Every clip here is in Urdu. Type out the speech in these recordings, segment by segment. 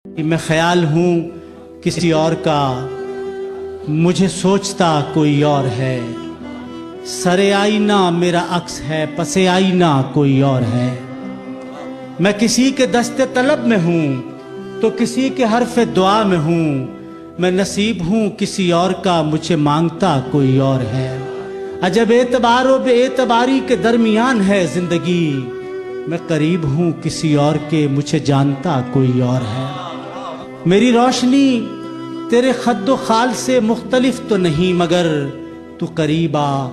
کہ میں خیال ہوں کسی اور کا، مجھے سوچتا کوئی اور ہے، سر آئینہ میرا عکس ہے، پس آئینہ کوئی اور ہے۔ میں کسی کے دست طلب میں ہوں تو کسی کے حرف دعا میں ہوں، میں نصیب ہوں کسی اور کا، مجھے مانگتا کوئی اور ہے۔ عجب اعتبار و بے اعتباری کے درمیان ہے زندگی، میں قریب ہوں کسی اور کے، مجھے جانتا کوئی اور ہے۔ میری روشنی تیرے خد و خال سے مختلف تو نہیں، مگر تو قریب آ،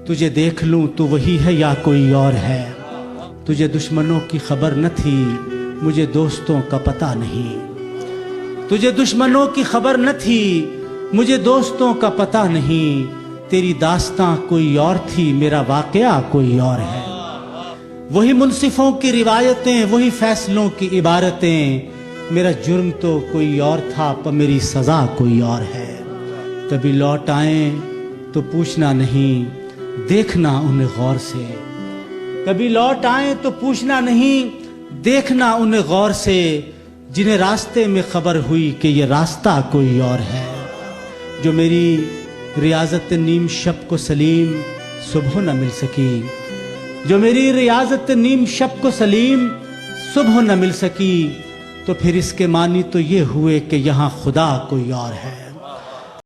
تجھے دیکھ لوں تو وہی ہے یا کوئی اور ہے۔ تجھے دشمنوں کی خبر نہ تھی، مجھے دوستوں کا پتہ نہیں۔ تجھے دشمنوں کی خبر نہ تھی، مجھے دوستوں کا پتہ نہیں۔ تیری داستاں کوئی اور تھی، میرا واقعہ کوئی اور ہے۔ وہی منصفوں کی روایتیں، وہی فیصلوں کی عبارتیں، میرا جرم تو کوئی اور تھا پر میری سزا کوئی اور ہے۔ کبھی لوٹ آئیں تو پوچھنا نہیں، دیکھنا انہیں غور سے۔ کبھی لوٹ آئیں تو پوچھنا نہیں، دیکھنا انہیں غور سے، جنہیں راستے میں خبر ہوئی کہ یہ راستہ کوئی اور ہے۔ جو میری ریاضت نیم شب کو سلیم صبح نہ مل سکی، جو میری ریاضت نیم شب کو سلیم صبح نہ مل سکی، تو پھر اس کے معنی تو یہ ہوئے کہ یہاں خدا کوئی اور ہے۔